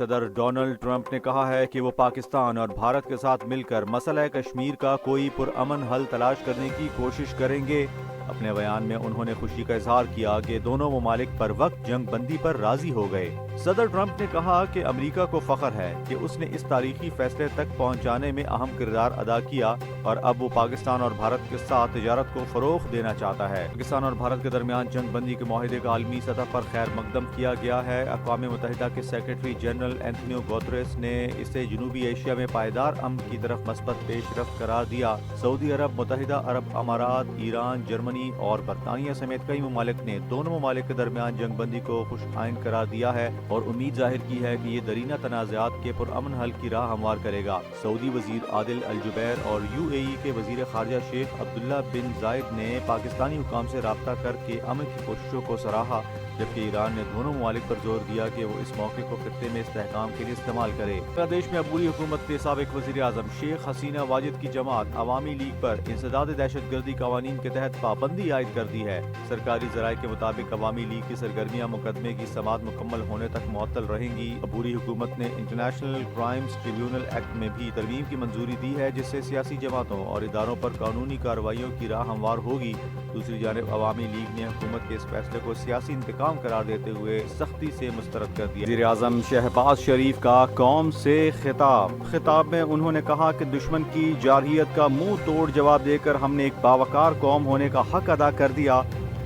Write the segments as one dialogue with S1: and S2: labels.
S1: صدر Donald Trump نے کہا ہے کہ وہ پاکستان اور بھارت کے ساتھ مل کر مسئلہ کشمیر کا کوئی پرامن حل تلاش کرنے کی کوشش کریں گے۔ اپنے بیان میں انہوں نے خوشی کا اظہار کیا کہ دونوں ممالک پر وقت جنگ بندی پر راضی ہو گئے۔ صدر ٹرمپ نے کہا کہ امریکہ کو فخر ہے کہ اس نے اس تاریخی فیصلے تک پہنچانے میں اہم کردار ادا کیا اور اب وہ پاکستان اور بھارت کے ساتھ تجارت کو فروغ دینا چاہتا ہے۔ پاکستان اور بھارت کے درمیان جنگ بندی کے معاہدے کا عالمی سطح پر خیر مقدم کیا گیا ہے۔ اقوام متحدہ کے سیکرٹری جنرل اینتھونیو گوتریس نے اسے جنوبی ایشیا میں پائیدار امن کی طرف مثبت پیش رفت قرار دیا۔ سعودی عرب، متحدہ عرب امارات، ایران، جرمنی اور برطانیہ سمیت کئی ممالک نے دونوں ممالک کے درمیان جنگ بندی کو خوش آئند قرار دیا ہے اور امید ظاہر کی ہے کہ یہ درینہ تنازعات کے پرامن حل کی راہ ہموار کرے گا۔ سعودی وزیر عادل الجبیر اور UAE کے وزیر خارجہ شیخ عبداللہ بن زائد نے پاکستانی حکام سے رابطہ کر کے امن کی کوششوں کو سراہا، جبکہ ایران نے دونوں ممالک پر زور دیا کہ وہ اس موقع کو خطے میں استحکام کے لیے استعمال کرے۔ بنگلہ دیش میں عبوری حکومت نے سابق وزیر اعظم شیخ حسینہ واجد کی جماعت عوامی لیگ پر انسداد دہشت گردی قوانین کے تحت پابندی عائد کر دی ہے۔ سرکاری ذرائع کے مطابق عوامی لیگ کی سرگرمیاں مقدمے کی سماعت مکمل ہونے تک معطل رہیں گی۔ عبوری حکومت نے انٹرنیشنل کرائمز ٹریبیونل ایکٹ میں بھی ترمیم کی منظوری دی ہے، جس سے سیاسی جماعتوں اور اداروں پر قانونی کارروائیوں کی راہ ہموار ہوگی۔ دوسری جانب عوامی لیگ نے حکومت کے اس فیصلے کو سیاسی انتقام قرار دیتے ہوئے سختی سے مسترد کر دیا۔ وزیر اعظم شہباز شریف کا قوم سے خطاب میں انہوں نے کہا کہ دشمن کی جارحیت کا منہ توڑ جواب دے کر ہم نے ایک باوقار قوم ہونے کا حق ادا کر دیا۔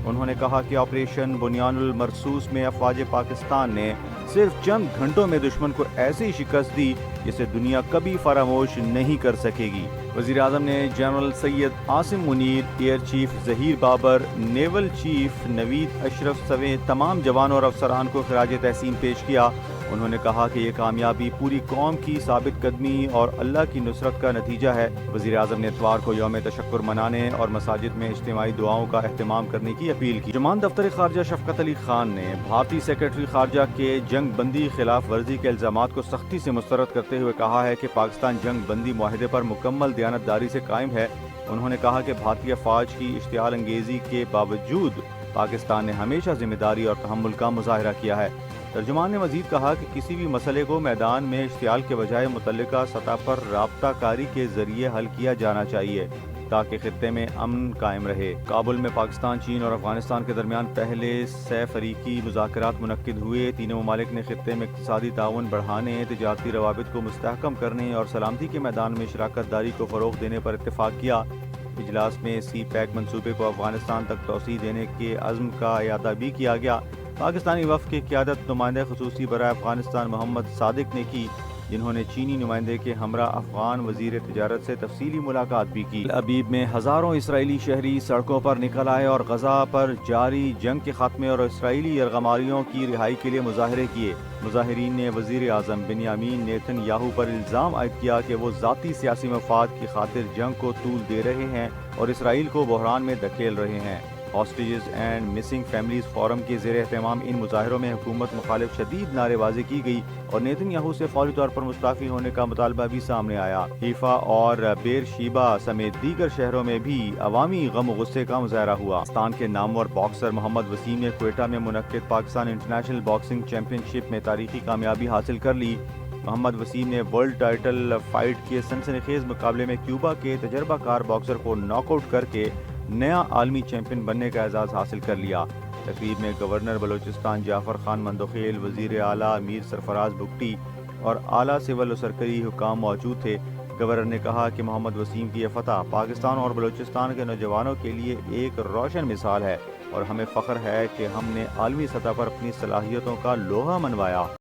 S1: انہوں نے کہا کہ آپریشن بنیان المرصوص میں افواج پاکستان نے صرف چند گھنٹوں میں دشمن کو ایسی شکست دی جسے دنیا کبھی فراموش نہیں کر سکے گی۔ وزیر اعظم نے general Syed Asim Munir, air chief Zaheer Babar, naval chief Naveed Ashraf سمیت تمام جوانوں اور افسران کو خراج تحسین پیش کیا۔ انہوں نے کہا کہ یہ کامیابی پوری قوم کی ثابت قدمی اور اللہ کی نصرت کا نتیجہ ہے۔ وزیر اعظم نے اتوار کو یوم تشکر منانے اور مساجد میں اجتماعی دعاؤں کا اہتمام کرنے کی اپیل کی۔ ترجمان دفتر خارجہ شفقت علی خان نے بھارتی سیکرٹری خارجہ کے جنگ بندی خلاف ورزی کے الزامات کو سختی سے مسترد کرتے ہوئے کہا ہے کہ پاکستان جنگ بندی معاہدے پر مکمل دیانتداری سے قائم ہے۔ انہوں نے کہا کہ بھارتی افواج کی اشتعال انگیزی کے باوجود پاکستان نے ہمیشہ ذمہ داری اور تحمل کا مظاہرہ کیا ہے۔ ترجمان نے مزید کہا کہ کسی بھی مسئلے کو میدان میں اشتعال کے بجائے متعلقہ سطح پر رابطہ کاری کے ذریعے حل کیا جانا چاہیے تاکہ خطے میں امن قائم رہے۔ کابل میں پاکستان، چین اور افغانستان کے درمیان پہلے سہ فریقی مذاکرات منعقد ہوئے۔ تینوں ممالک نے خطے میں اقتصادی تعاون بڑھانے، تجارتی روابط کو مستحکم کرنے اور سلامتی کے میدان میں شراکت داری کو فروغ دینے پر اتفاق کیا۔ اجلاس میں سی پیک منصوبے کو افغانستان تک توسیع دینے کے عزم کا اعادہ بھی کیا گیا۔ پاکستانی وفد کی قیادت نمائندہ خصوصی برائے افغانستان محمد صادق نے کی، جنہوں نے چینی نمائندے کے ہمراہ افغان وزیر تجارت سے تفصیلی ملاقات بھی کی۔ تل ابیب میں ہزاروں اسرائیلی شہری سڑکوں پر نکل آئے اور غزہ پر جاری جنگ کے خاتمے اور اسرائیلی یرغماریوں کی رہائی کے لیے مظاہرے کیے۔ مظاہرین نے وزیر اعظم بنیامین نیتن یاہو پر الزام عائد کیا کہ وہ ذاتی سیاسی مفاد کی خاطر جنگ کو طول دے رہے ہیں اور اسرائیل کو بحران میں دھکیل رہے ہیں۔ Hostages and missing families forum کے زیر اہتمام ان مظاہروں میں حکومت مخالف شدید نعرے بازی کی گئی اور نیتن یاہو سے فوری طور پر مستعفی ہونے کا مطالبہ بھی سامنے آیا۔ حیفا اور بیر شیبا سمیت دیگر شہروں میں بھی عوامی غم و غصے کا مظاہرہ ہوا۔ پاکستان کے نامور باکسر محمد وسیم نے کوئٹہ میں منعقد پاکستان انٹرنیشنل باکسنگ چیمپئن شپ میں تاریخی کامیابی حاصل کر لی۔ محمد وسیم نے ورلڈ ٹائٹل فائٹ کے سنسنی خیز مقابلے میں کیوبا کے تجربہ کار باکسر کو ناک آؤٹ کر کے نیا عالمی چیمپئن بننے کا اعزاز حاصل کر لیا۔ تقریب میں گورنر بلوچستان جعفر خان مندوخیل، وزیر اعلیٰ میر سرفراز بگٹی اور اعلیٰ سول و سرکاری حکام موجود تھے۔ گورنر نے کہا کہ محمد وسیم کی یہ فتح پاکستان اور بلوچستان کے نوجوانوں کے لیے ایک روشن مثال ہے اور ہمیں فخر ہے کہ ہم نے عالمی سطح پر اپنی صلاحیتوں کا لوہا منوایا۔